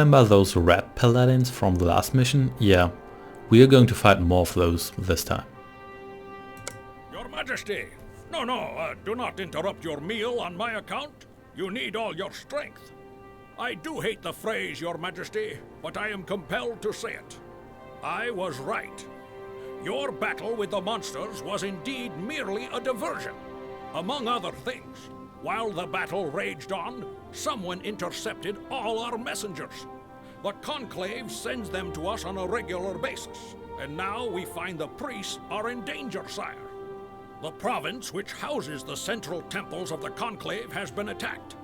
Remember those rat paladins from the last mission? Yeah, we are going to fight more of those this time. Your Majesty! No, do not interrupt your meal on my account. You need all your strength. I do hate the phrase, Your Majesty, but I am compelled to say it. I was right. Your battle with the monsters was indeed merely a diversion. Among other things, while the battle raged on, someone intercepted all our messengers. The Conclave sends them to us on a regular basis, and now we find the priests are in danger, sire. The province which houses the central temples of the Conclave has been attacked.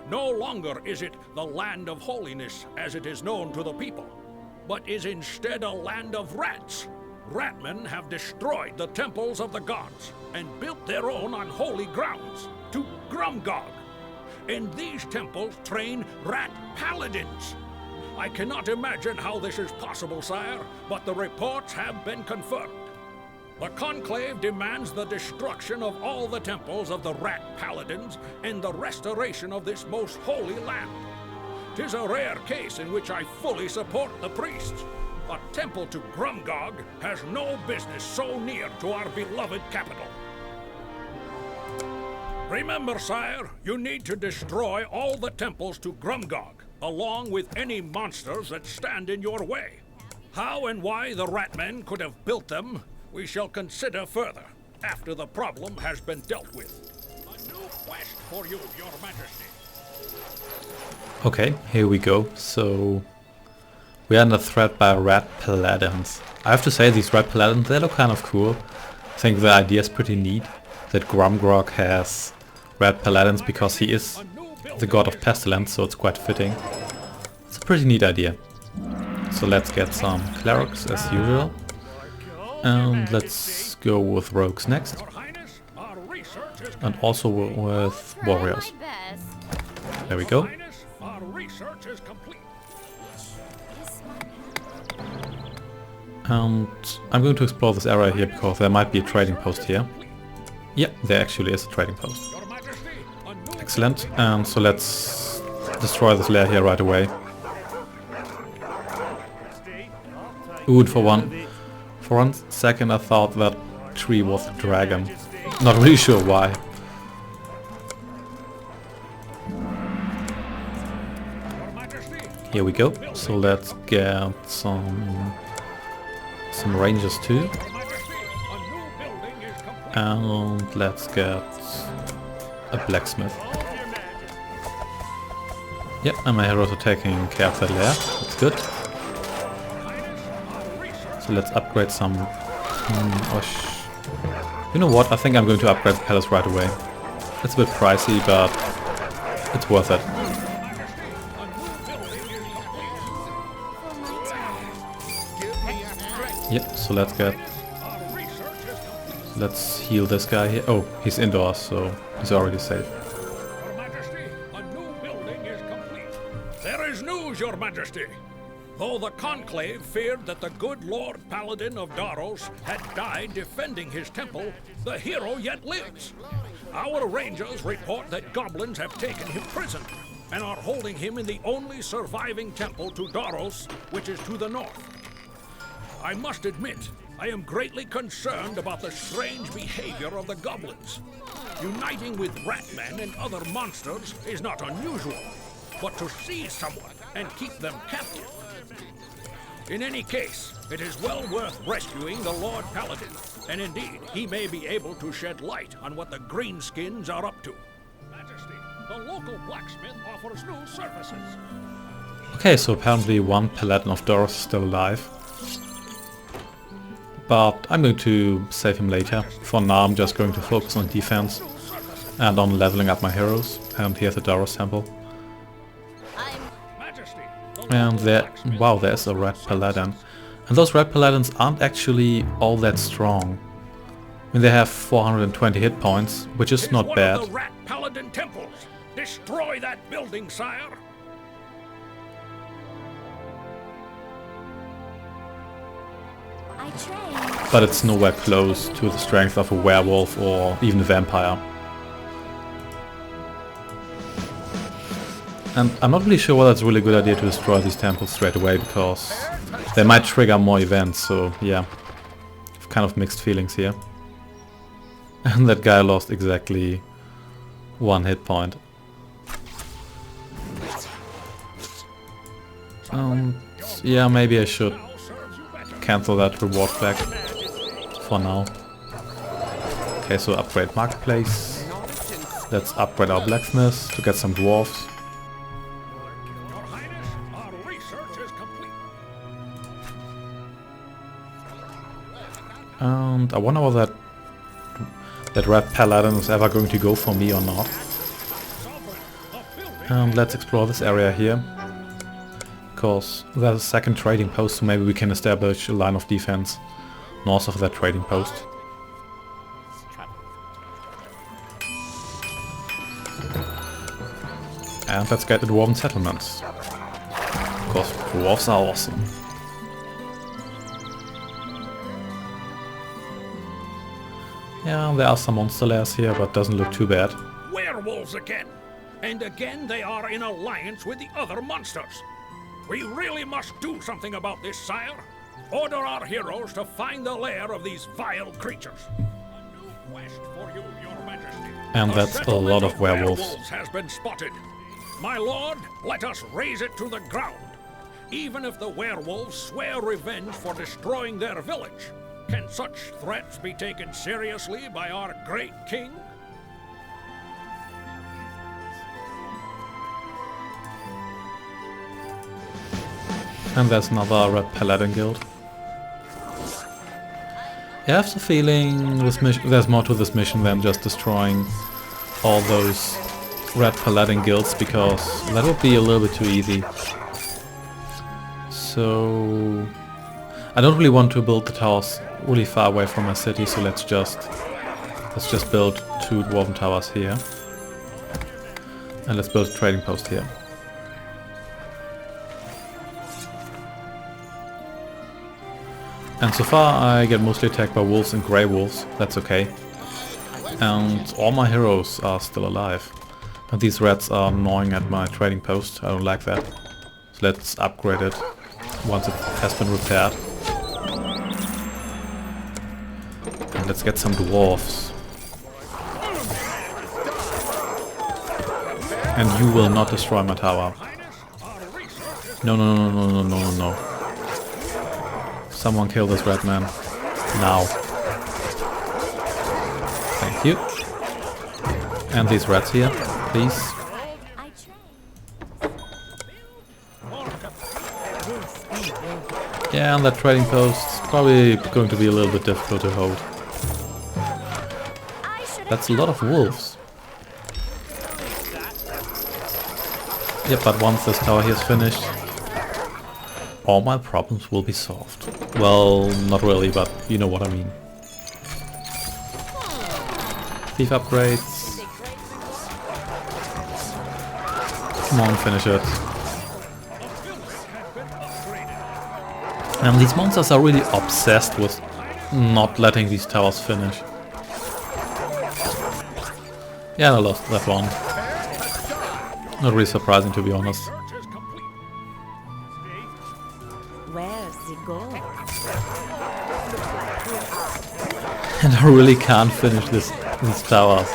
No longer is it the land of holiness as it is known to the people, but is instead a land of rats. Ratmen have destroyed the temples of the gods and built their own on holy grounds to Grumgog. And these temples train rat paladins. I cannot imagine how this is possible, sire, but the reports have been confirmed. The Conclave demands the destruction of all the temples of the rat paladins and the restoration of this most holy land. 'Tis a rare case in which I fully support the priests. A temple to Grumgog has no business so near to our beloved capital. Remember, sire, you need to destroy all the temples to Grumgog, along with any monsters that stand in your way. How and why the ratmen could have built them, we shall consider further, after the problem has been dealt with. A new quest for you, Your Majesty. Okay, here we go. So we are under threat by rat paladins. I have to say, these rat paladins, they look kind of cool. I think the idea is pretty neat that Grumgog has rat paladins because he is the god of pestilence, so it's quite fitting. It's a pretty neat idea. So let's get some clerics as usual. And let's go with rogues next. And also with warriors. There we go. And I'm going to explore this area here because there might be a trading post here. Yeah, there actually is a trading post. Excellent. And so let's destroy this lair here right away. Ooh, and for one second I thought that tree was a dragon. Not really sure why. Here we go. So let's get some rangers too. And let's get a blacksmith. Yep, and my heroes are taking care of that lair. That's good. So let's upgrade some... You know what? I think I'm going to upgrade the palace right away. It's a bit pricey, but it's worth it. Yep, so let's heal this guy here. Oh, he's indoors, so he's already safe. Your Majesty, a new building is complete. There is news, Your Majesty. Though the Conclave feared that the good Lord Paladin of Daros had died defending his temple, the hero yet lives. Our rangers report that goblins have taken him prisoner and are holding him in the only surviving temple to Daros, which is to the north. I must admit, I am greatly concerned about the strange behavior of the goblins. Uniting with ratmen and other monsters is not unusual, but to seize someone and keep them captive. In any case, it is well worth rescuing the Lord Paladin, and indeed, he may be able to shed light on what the greenskins are up to. Majesty, the local blacksmith offers new services. Okay, so apparently one paladin of Daros is still alive. But I'm going to save him later. For now I'm just going to focus on defense and on leveling up my heroes. And here's the Daros temple. And there, wow, there's a red paladin. And those red paladins aren't actually all that strong. I mean, they have 420 hit points, which is not bad. The rat paladin temples. Destroy that building, sire. But it's nowhere close to the strength of a werewolf or even a vampire. And I'm not really sure whether it's a really good idea to destroy these temples straight away, because they might trigger more events, so yeah. I've kind of mixed feelings here. And that guy lost exactly 1 hit point. Yeah, maybe I should cancel that reward back for now. Okay, so upgrade marketplace. Let's upgrade our blacksmith to get some dwarves. Your Highness, our research is complete. And I wonder whether that red paladin is ever going to go for me or not. Let's explore this area here. Because there's a second trading post, so maybe we can establish a line of defense north of that trading post. And let's get the dwarven settlements. Because dwarves are awesome. Yeah, there are some monster lairs here, but doesn't look too bad. Werewolves again! And again they are in alliance with the other monsters. We really must do something about this, sire. Order our heroes to find the lair of these vile creatures. A new quest for you, your majesty. And that's a lot of werewolves. Has been spotted. My lord, let us raze it to the ground. Even if the werewolves swear revenge for destroying their village, can such threats be taken seriously by our great king? And there's another red paladin guild. I have the feeling this there's more to this mission than just destroying all those red paladin guilds, because that would be a little bit too easy. So I don't really want to build the towers really far away from my city, so let's just build 2 dwarven towers here. And let's build a trading post here. And so far I get mostly attacked by wolves and grey wolves, that's okay. And all my heroes are still alive. But these rats are gnawing at my trading post, I don't like that. So let's upgrade it once it has been repaired. And let's get some dwarves. And you will not destroy my tower. No, no, no, no, no, no, no, no. Someone kill this ratman. Now. Thank you. And these rats here, please. Yeah, and that trading post probably going to be a little bit difficult to hold. That's a lot of wolves. Yep, but once this tower here is finished, all my problems will be solved. Well, not really, but you know what I mean. Thief upgrades. Come on, finish it. And these monsters are really obsessed with not letting these towers finish. Yeah, I lost that one. Not really surprising, to be honest. Where's the goal? And I really can't finish these towers.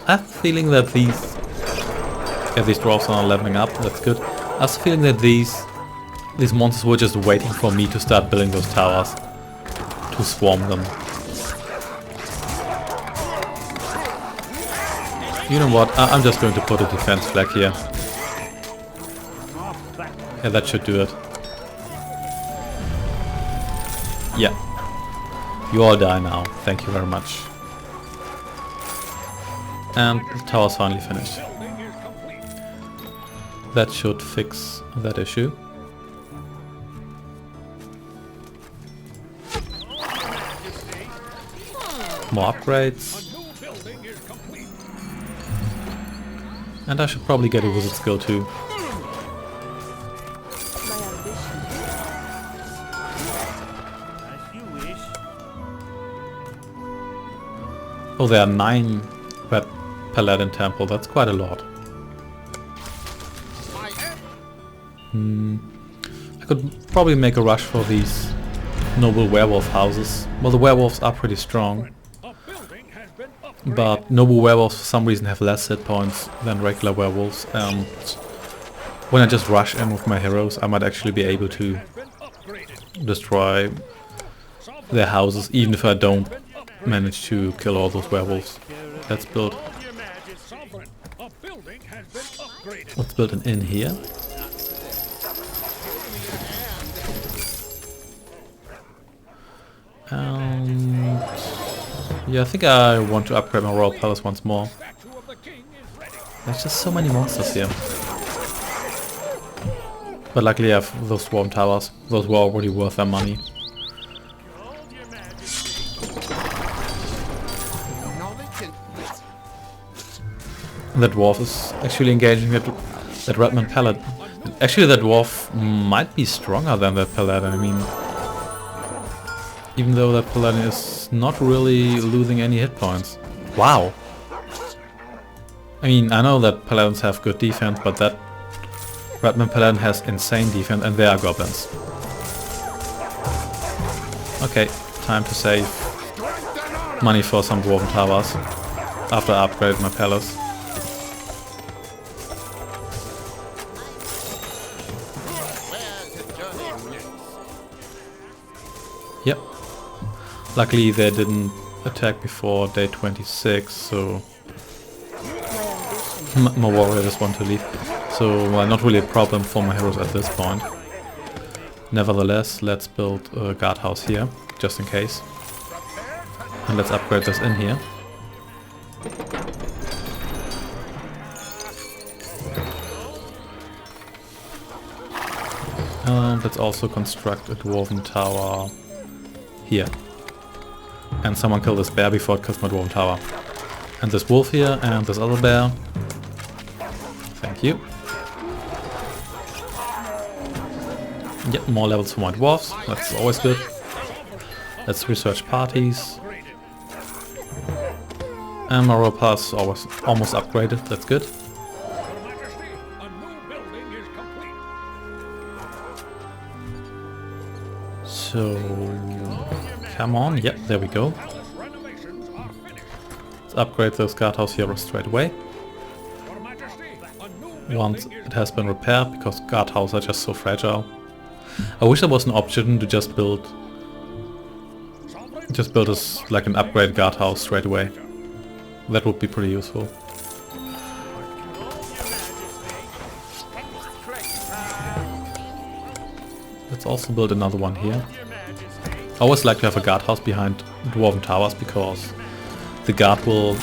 I have the feeling that these dwarves are leveling up, that's good. I have the feeling that these monsters were just waiting for me to start building those towers. To swarm them. You know what, I'm just going to put a defense flag here. Yeah, that should do it. Yeah. You all die now, thank you very much. And the tower's finally finished. That should fix that issue. More upgrades. And I should probably get a wizard skill too. Oh, there are 9 red paladin temple. That's quite a lot. I could probably make a rush for these noble werewolf houses. Well, the werewolves are pretty strong, but noble werewolves for some reason have less hit points than regular werewolves, and when I just rush in with my heroes, I might actually be able to destroy their houses, even if I don't manage to kill all those werewolves. Let's build an inn here. Yeah, I think I want to upgrade my royal palace once more. There's just so many monsters here. But luckily I have those swarm towers. Those were already worth their money. The dwarf is actually engaging that ratman paladin. Actually, that dwarf might be stronger than that paladin. I mean, even though that paladin is not really losing any hit points. Wow. I mean, I know that paladins have good defense, but that ratman paladin has insane defense, and they are goblins. Okay, time to save money for some dwarven towers after I upgraded my palace. Yep. Luckily they didn't attack before day 26, so my warrior just want to leave. So, well, not really a problem for my heroes at this point. Nevertheless, let's build a guardhouse here, just in case. And let's upgrade this in here. And let's also construct a dwarven tower here. And someone kill this bear before it kills my dwarven tower. And this wolf here, and this other bear. Thank you. Yep, more levels for my dwarves. That's always good. Let's research parties. And my royal palace is almost upgraded. That's good. So, come on. Yep, there we go. Let's upgrade this guardhouse here straight away. Once it has been repaired, because guardhouses are just so fragile. I wish there was an option to just build as like an upgrade guardhouse straight away. That would be pretty useful. Let's also build another one here. I always like to have a guardhouse behind dwarven towers, because the guard will...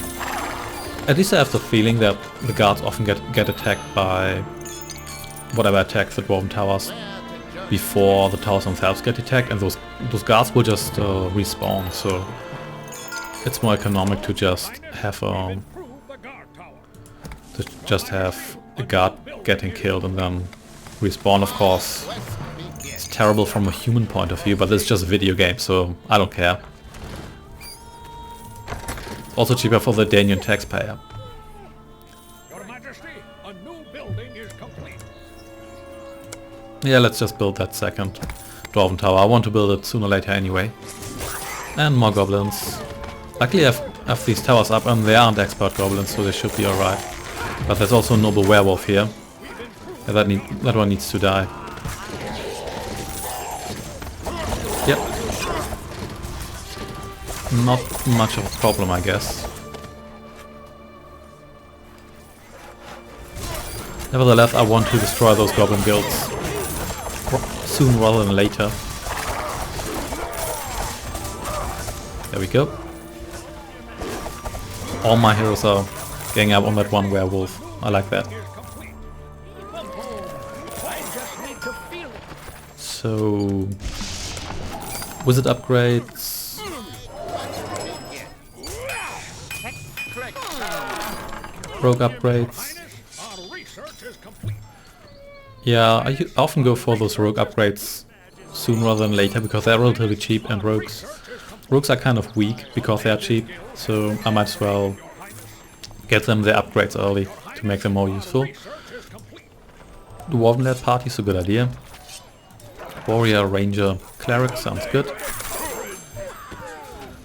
At least I have the feeling that the guards often get attacked by whatever attacks the dwarven towers before the towers themselves get attacked, and those guards will just respawn, so it's more economic to just have a guard getting killed and then respawn. Of course, it's terrible from a human point of view, but it's just a video game, so I don't care. Also cheaper for the Ardanian taxpayer. Your Majesty, a new building is complete. Yeah, let's just build that second dwarven tower. I want to build it sooner or later anyway. And more goblins. Luckily I have these towers up, and they aren't expert goblins, so they should be alright. But there's also a noble werewolf here. Yeah, that one needs to die. Yep. Not much of a problem, I guess. Nevertheless, I want to destroy those goblin guilds soon rather than later. There we go. All my heroes are getting up on that one werewolf. I like that. So... wizard upgrades... rogue upgrades. Yeah, I often go for those rogue upgrades sooner rather than later, because they're relatively cheap, and rogues are kind of weak because they are cheap, so I might as well get them their upgrades early to make them more useful. Dwarven-led party is a good idea. Warrior, Ranger, Cleric sounds good.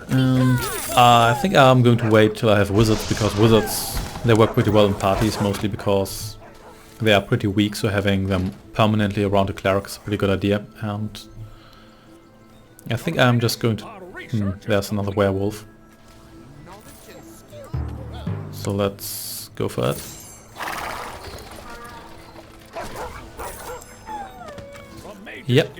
And I think I'm going to wait till I have Wizards, because Wizards, they work pretty well in parties, mostly because they are pretty weak, so having them permanently around a Cleric is a pretty good idea. And I think I'm just going to... there's another werewolf. So let's go for it. Yep.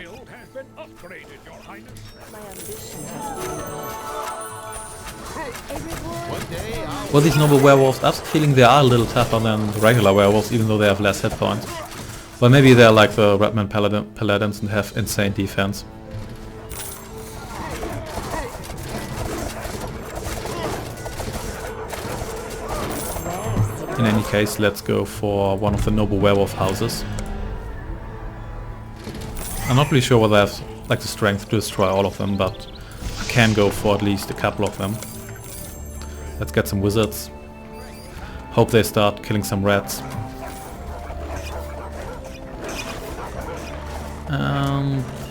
Well, these noble werewolves, I have the feeling they are a little tougher than the regular werewolves, even though they have less hit points. Well, maybe they're like the ratman paladins and have insane defense. In any case, let's go for one of the noble werewolf houses. I'm not really sure whether I have like the strength to destroy all of them, but I can go for at least a couple of them. Let's get some wizards. Hope they start killing some rats.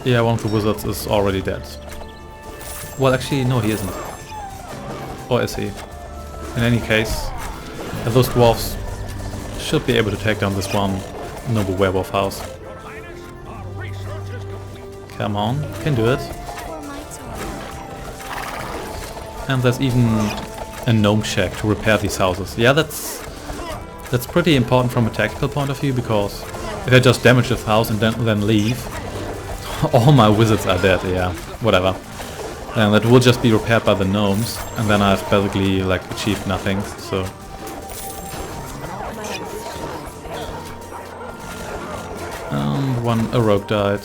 Yeah, one of the wizards is already dead. Well, actually, no, he isn't. Or is he? In any case, those dwarves should be able to take down this one noble werewolf house. Come on, can do it. And there's even a gnome shack to repair these houses. Yeah, that's pretty important from a tactical point of view, because if I just damage this house and then leave, all my wizards are dead. Yeah, whatever. And that will just be repaired by the gnomes, and then I've basically like achieved nothing. So. A rogue died.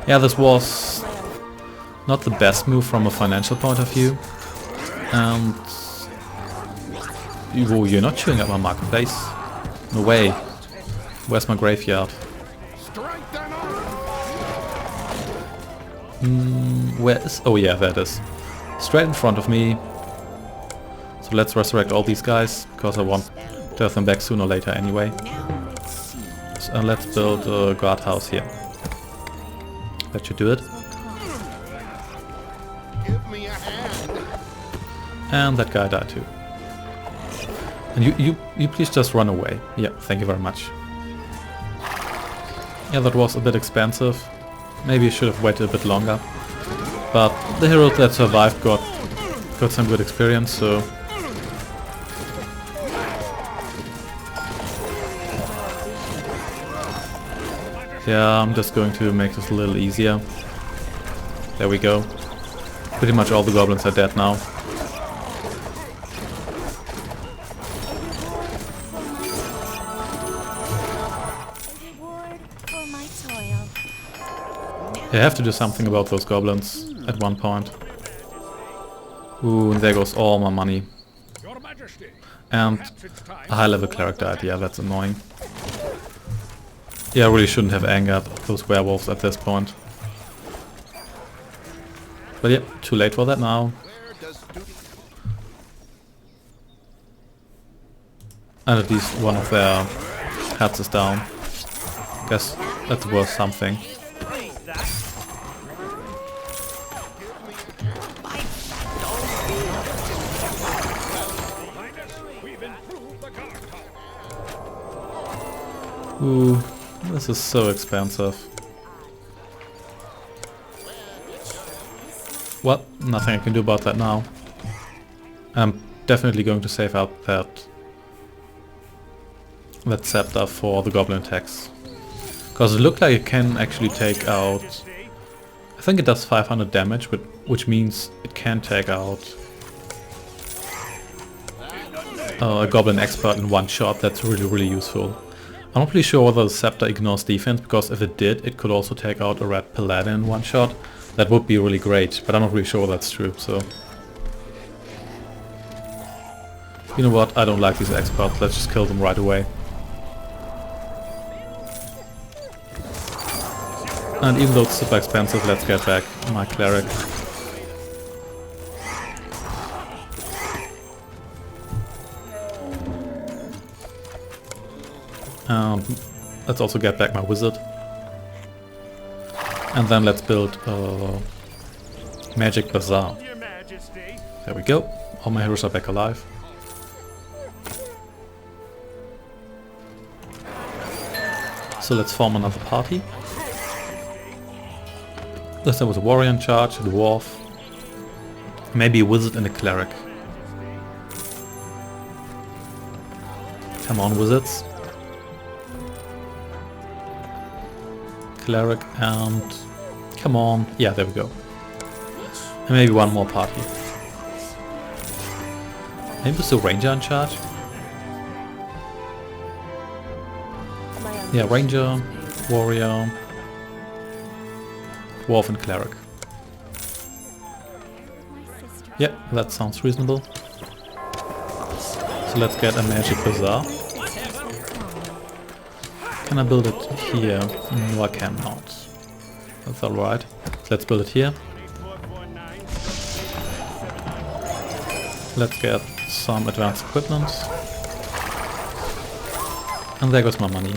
Yeah, this was not the best move from a financial point of view. And you're not chewing up my marketplace. No way. Where's my graveyard? Where is... Oh yeah, there it is. Straight in front of me. So let's resurrect all these guys, because I want to have them back sooner or later anyway. And let's build a guardhouse here. That should do it. And that guy died too. And you please just run away. Yeah, thank you very much. Yeah, that was a bit expensive. Maybe I should have waited a bit longer. But the heroes that survived got some good experience, so... Yeah, I'm just going to make this a little easier. There we go. Pretty much all the goblins are dead now. I have to do something about those goblins at one point. Ooh, and there goes all my money. And a high level cleric died, yeah, that's annoying. Yeah, I really shouldn't have angered those werewolves at this point. But yeah, too late for that now. And at least one of their heads is down. Guess that's worth something. Ooh, this is so expensive. Well, nothing I can do about that now. I'm definitely going to save out that scepter for the goblin attacks. Because it looked like it can actually take out... I think it does 500 damage, which means it can take out a goblin expert in one shot. That's really, really useful. I'm not really sure whether the scepter ignores defense, because if it did, it could also take out a red paladin in one shot. That would be really great, but I'm not really sure that's true, so... You know what, I don't like these experts, let's just kill them right away. And even though it's super expensive, let's get back my cleric. Let's also get back my wizard. And then let's build a magic bazaar. Your Majesty. There we go. All my heroes are back alive. So let's form another party. This time with a warrior in charge, a dwarf, maybe a wizard and a cleric. Come on, wizards. Cleric and... come on. Yeah, there we go. And maybe one more party. Maybe with the ranger in charge? Yeah, ranger, warrior, dwarf and cleric. Yeah, that sounds reasonable. So let's get a magic bazaar. Can I build it here? No, I cannot. That's alright. So let's build it here. Let's get some advanced equipment. And there goes my money.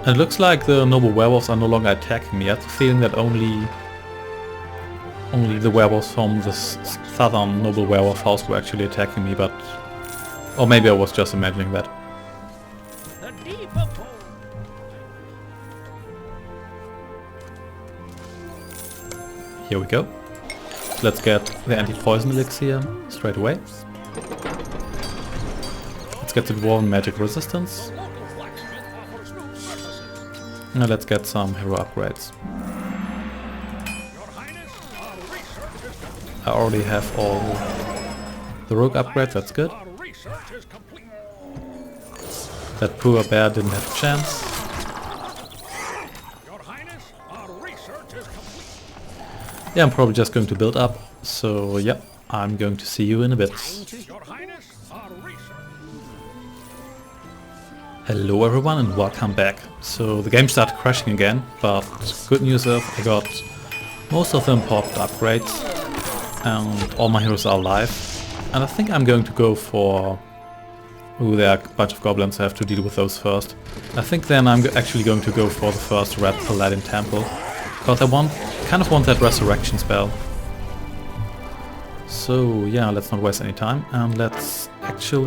And it looks like the noble werewolves are no longer attacking me. I have the feeling that only the werewolves from the southern noble werewolf house were actually attacking me, but... or maybe I was just imagining that. Here we go. So let's get the anti-poison elixir straight away. Let's get the dwarven magic resistance. Now let's get some hero upgrades. I already have all the rogue upgrades, that's good. That poor bear didn't have a chance. Yeah, I'm probably just going to build up, so yeah, I'm going to see you in a bit. Hello everyone and welcome back. So the game started crashing again, but good news is I got most of the important upgrades and all my heroes are alive. And I think I'm going to go for... ooh, there are a bunch of goblins, I have to deal with those first. I think then I'm actually going to go for the first red paladin temple, because I kind of want that resurrection spell. So yeah, let's not waste any time and let's kill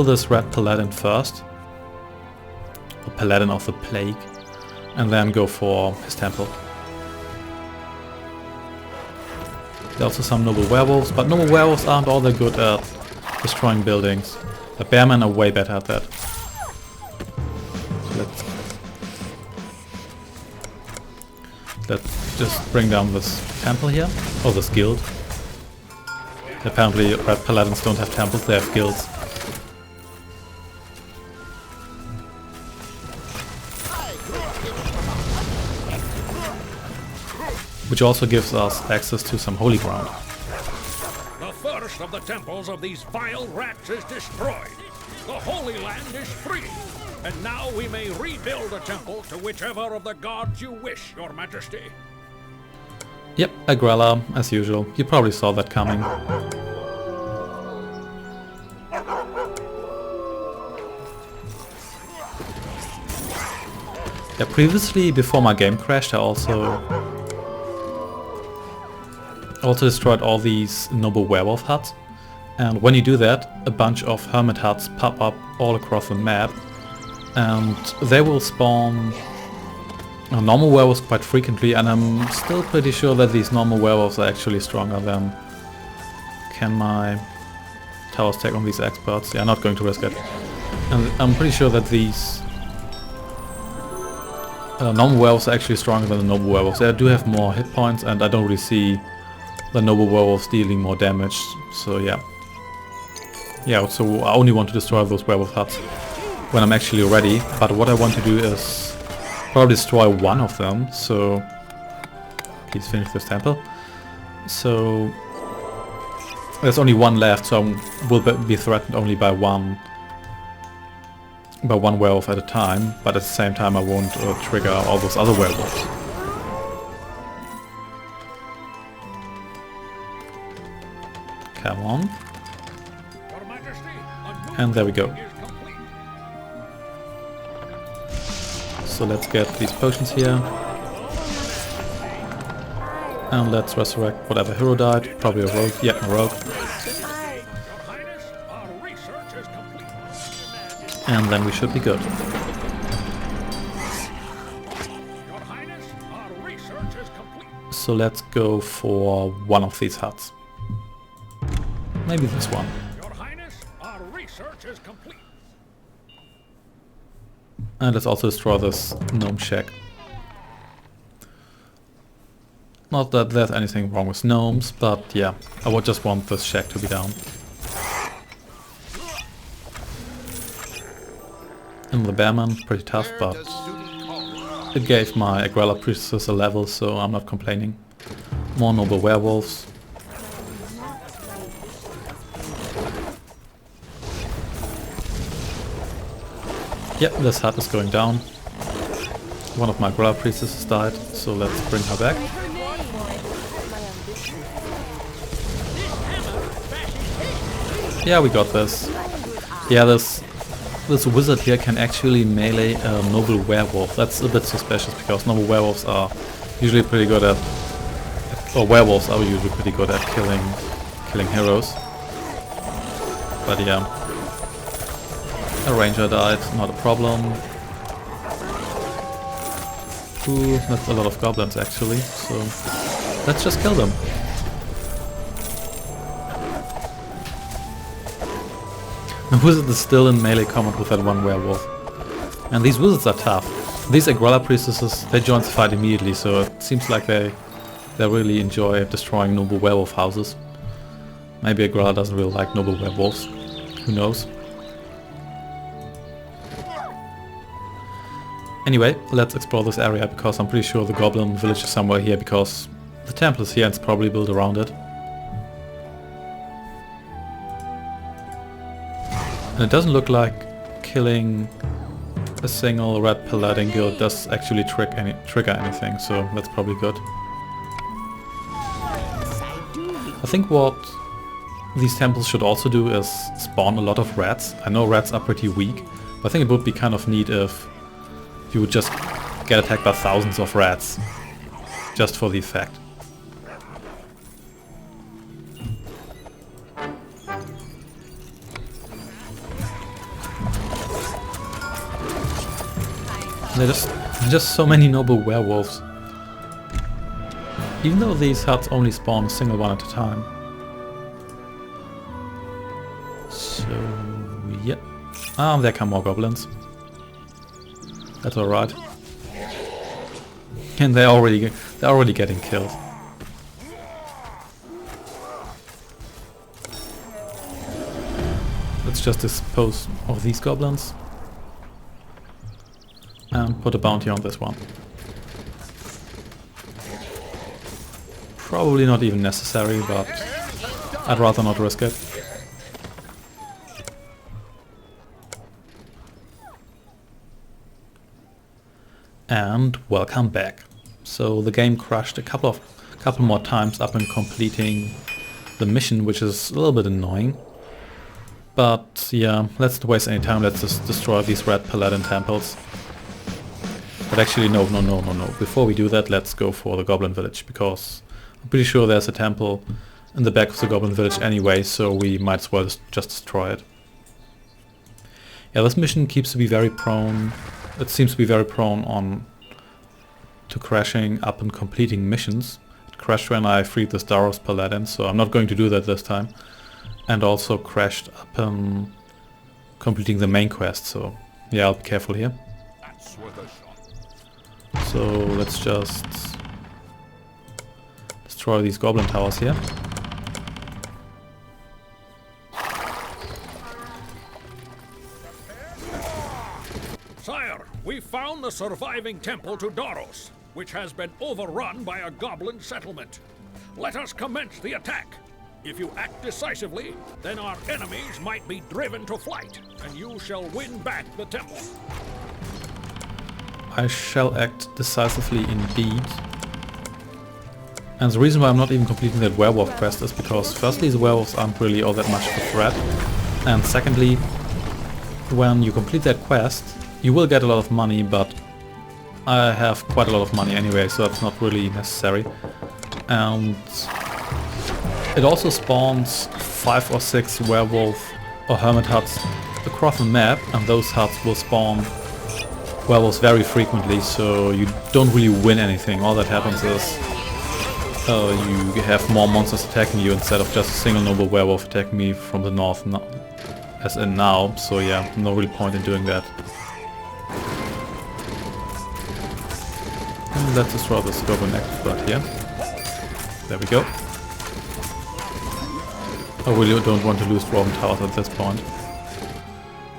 this red paladin first. The paladin of the plague. And then go for his temple. There are also some noble werewolves, but noble werewolves aren't all that good at destroying buildings. The bearmen are way better at that. So let's just bring down this temple here. Or this guild. Apparently red paladins don't have temples, they have guilds. Which also gives us access to some holy ground. The first of the temples of these vile rats is destroyed. The Holy Land is free. And now we may rebuild a temple to whichever of the gods you wish, Your Majesty. Yep, Agrella, as usual. You probably saw that coming. Yeah, previously, before my game crashed, I also destroyed all these noble werewolf huts. And when you do that, a bunch of hermit huts pop up all across the map. And they will spawn normal werewolves quite frequently, and I'm still pretty sure that these normal werewolves are actually stronger than... Can my towers take on these experts? Yeah, I'm not going to risk it. And I'm pretty sure that these normal werewolves are actually stronger than the noble werewolves. They do have more hit points, and I don't really see the noble werewolves dealing more damage, so yeah. Yeah, so I only want to destroy those werewolf huts when I'm actually ready, but what I want to do is probably destroy one of them, so... Please finish this temple. So... There's only one left, so I will be threatened only by one werewolf at a time, but at the same time I won't trigger all those other werewolves. Come on. Your Majesty, a new And there we go. building is complete. So let's get these potions here. And let's resurrect whatever hero died. Probably a rogue. Yeah, a rogue. Your Highness, our research is complete. And then we should be good. Your Highness, our research is complete. So let's go for one of these huts. Maybe this one. Your Highness, our research is complete. And let's also destroy this gnome shack. Not that there's anything wrong with gnomes, but yeah, I would just want this shack to be down. And the bearman, pretty tough, but it gave my Agrella priestess a level, so I'm not complaining. More noble werewolves. Yep, this hut is going down. One of my Agrella priestesses died, so let's bring her back. Yeah, we got this. Yeah, this wizard here can actually melee a noble werewolf. That's a bit suspicious because noble werewolves are usually pretty good at, or werewolves are usually pretty good at killing heroes. But yeah, a ranger died, not a problem. Ooh, that's a lot of goblins actually. So let's just kill them. The wizard is still in melee combat with that one werewolf. And these wizards are tough. These Agrella priestesses, they join the fight immediately, so it seems like they really enjoy destroying noble werewolf houses. Maybe Agrella doesn't really like noble werewolves. Who knows? Anyway, let's explore this area because I'm pretty sure the goblin village is somewhere here because the temple is here and it's probably built around it. And it doesn't look like killing a single red paladin guild does actually trigger anything, so that's probably good. I think what these temples should also do is spawn a lot of rats. I know rats are pretty weak, but I think it would be kind of neat if you would just get attacked by thousands of rats, just for the effect. There's just so many noble werewolves. Even though these huts only spawn a single one at a time. So, yeah. Ah, there come more goblins. That's alright. And they're already getting killed. Let's just dispose of these goblins. And put a bounty on this one. Probably not even necessary, but I'd rather not risk it. And welcome back. So the game crashed a couple more times up in completing the mission, which is a little bit annoying. But yeah, let's not waste any time. Let's just destroy these red paladin temples. But actually, no. Before we do that, let's go for the goblin village, because I'm pretty sure there's a temple in the back of the goblin village anyway, so we might as well just destroy it. Yeah, this mission seems to be very prone to crashing up and completing missions. It crashed when I freed this Daros paladin, so I'm not going to do that this time. And also crashed up and completing the main quest, so yeah, I'll be careful here. So let's just destroy these goblin towers here. Sire, we found the surviving temple to Daros, which has been overrun by a goblin settlement. Let us commence the attack. If you act decisively, then our enemies might be driven to flight, and you shall win back the temple. I shall act decisively indeed. And the reason why I'm not even completing that werewolf quest is because firstly the werewolves aren't really all that much of a threat, and secondly, when you complete that quest you will get a lot of money, but I have quite a lot of money anyway, so that's not really necessary. And it also spawns 5 or 6 werewolf or hermit huts across the map, and those huts will spawn werewolves very frequently, so you don't really win anything. All that happens is you have more monsters attacking you instead of just a single noble werewolf attacking me from the north, as in now. So yeah, no real point in doing that. And let's destroy this goblin next right here. There we go. I really don't want to lose Dwarven Towers at this point.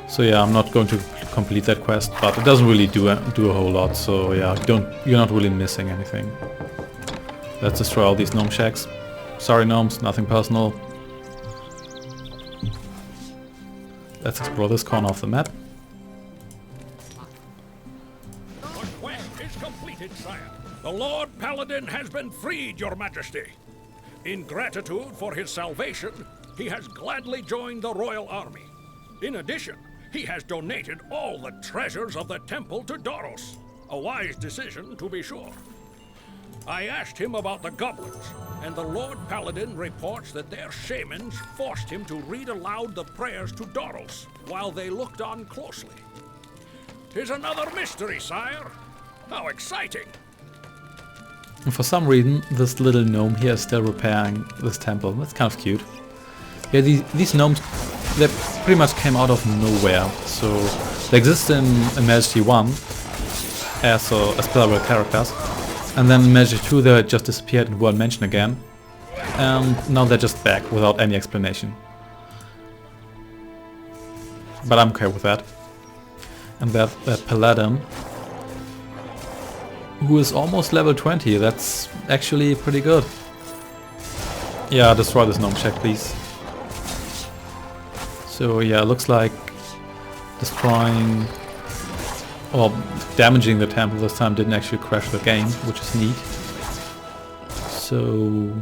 So yeah, I'm not going to complete that quest, but it doesn't really do a whole lot, so yeah, you're not really missing anything. Let's destroy all these gnome shacks. Sorry gnomes, nothing personal. Let's explore this corner of the map. The quest is completed, sire. The Lord Paladin has been freed, your majesty. In gratitude for his salvation, he has gladly joined the royal army. In addition, he has donated all the treasures of the temple to Daros. A wise decision, to be sure. I asked him about the goblins, and the Lord Paladin reports that their shamans forced him to read aloud the prayers to Daros while they looked on closely. 'Tis another mystery, sire. How exciting! And for some reason, this little gnome here is still repairing this temple. That's kind of cute. Yeah, these gnomes, they pretty much came out of nowhere. So they exist in Majesty 1 as playable characters. And then in Majesty 2 they just disappeared and weren't mentioned again. And now they're just back without any explanation. But I'm okay with that. And that paladin, who is almost level 20, that's actually pretty good. Yeah, destroy this gnome shack, please. So yeah, it looks like destroying or damaging the temple this time didn't actually crash the game, which is neat. So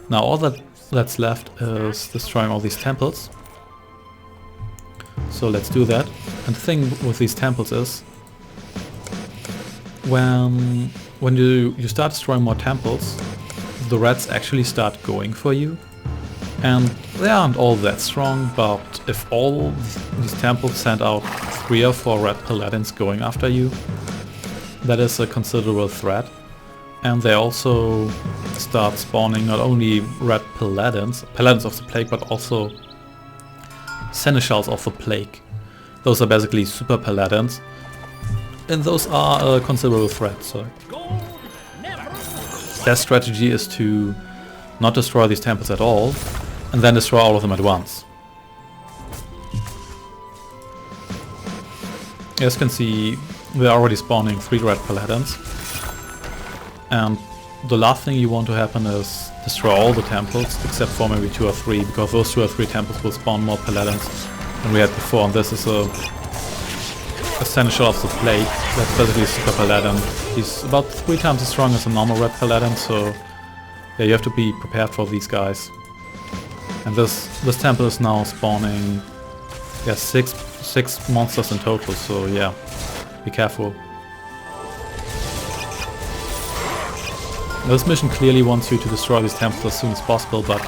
now all that's left is destroying all these temples. So let's do that. And the thing with these temples is when you start destroying more temples, the rats actually start going for you. And they aren't all that strong, but if all these temples send out 3 or 4 red paladins going after you, that is a considerable threat. And they also start spawning not only red paladins of the plague, but also seneschals of the plague. Those are basically super paladins, and those are a considerable threat. So their strategy is to not destroy these temples at all, and then destroy all of them at once. As you can see, we're already spawning 3 red paladins, and the last thing you want to happen is destroy all the temples except for maybe 2 or 3, because those 2 or 3 temples will spawn more paladins than we had before, and this is a seneschal of the plague. That's basically a super paladin. He's about 3 times as strong as a normal red paladin, so yeah, you have to be prepared for these guys. And this temple is now spawning 6 monsters in total, so yeah, be careful. This mission clearly wants you to destroy these temples as soon as possible, but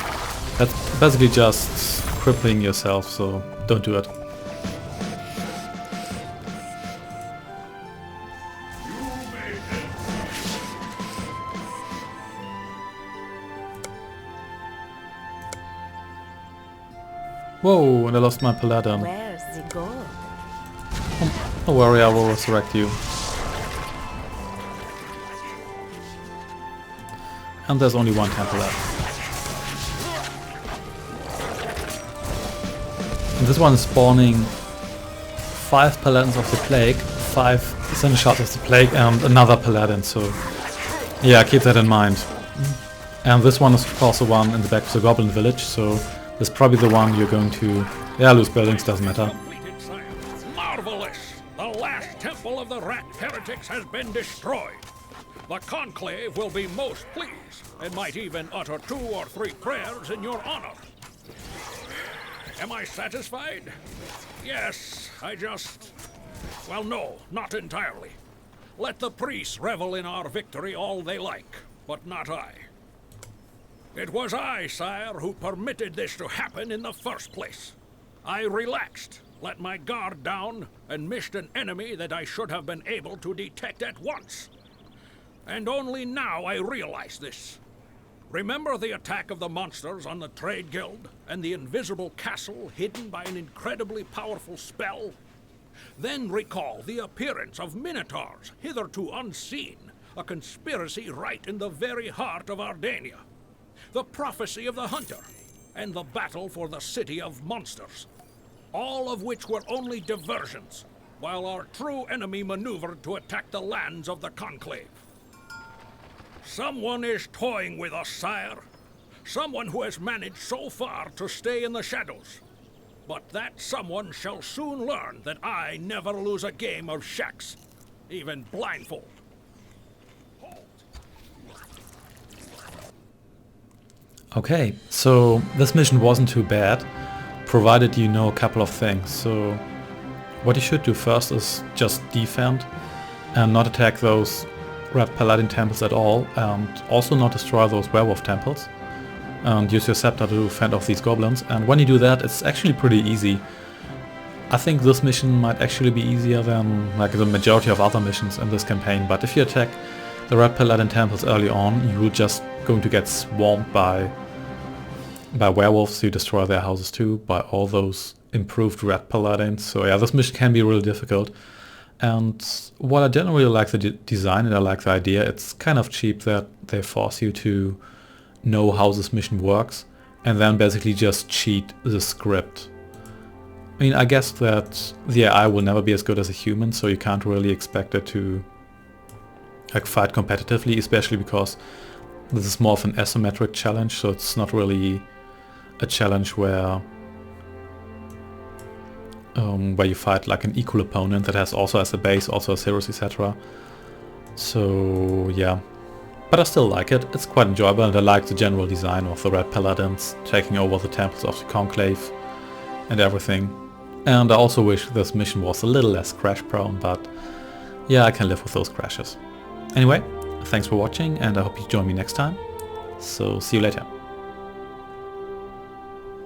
that's basically just crippling yourself, so don't do it. Whoa, and I lost my paladin. Where's the goal? Don't worry, I will resurrect you. And there's only 1 temple left. And this one is spawning 5 paladins of the plague, 5 seneschals of the plague, and another paladin, so yeah, keep that in mind. And this one is of course the one in the back of the goblin village, so that's probably the one you're going to... Yeah, lose buildings, doesn't matter. Marvelous! The last temple of the rat heretics has been destroyed. The Conclave will be most pleased, and might even utter 2 or 3 prayers in your honor. Am I satisfied? Yes, well, no, not entirely. Let the priests revel in our victory all they like, but not I. It was I, sire, who permitted this to happen in the first place. I relaxed, let my guard down, and missed an enemy that I should have been able to detect at once. And only now I realize this. Remember the attack of the monsters on the Trade Guild, and the invisible castle hidden by an incredibly powerful spell? Then recall the appearance of minotaurs, hitherto unseen, a conspiracy right in the very heart of Ardania. The prophecy of the hunter, and the battle for the city of monsters. All of which were only diversions, while our true enemy maneuvered to attack the lands of the Conclave. Someone is toying with us, sire. Someone who has managed so far to stay in the shadows. But that someone shall soon learn that I never lose a game of shacks, even blindfold. Okay, so this mission wasn't too bad, provided you know a couple of things. So what you should do first is just defend and not attack those red paladin temples at all, and also not destroy those werewolf temples, and use your scepter to fend off these goblins. And when you do that, it's actually pretty easy. I think this mission might actually be easier than like the majority of other missions in this campaign, but if you attack the red paladin temples early on, you're just going to get swarmed by werewolves who destroy their houses too, by all those improved red paladins. So yeah, this mission can be really difficult. And while I generally like the design and I like the idea, it's kind of cheap that they force you to know how this mission works and then basically just cheat the script. I mean, I guess that the AI will never be as good as a human, so you can't really expect it to like fight competitively, especially because this is more of an asymmetric challenge, so it's not really a challenge where you fight like an equal opponent that has also as a base, also has heroes, etc. So yeah, but I still like it. It's quite enjoyable, and I like the general design of the red paladins taking over the temples of the Conclave and everything. And I also wish this mission was a little less crash prone, but yeah, I can live with those crashes. Anyway, thanks for watching, and I hope you join me next time. So see you later.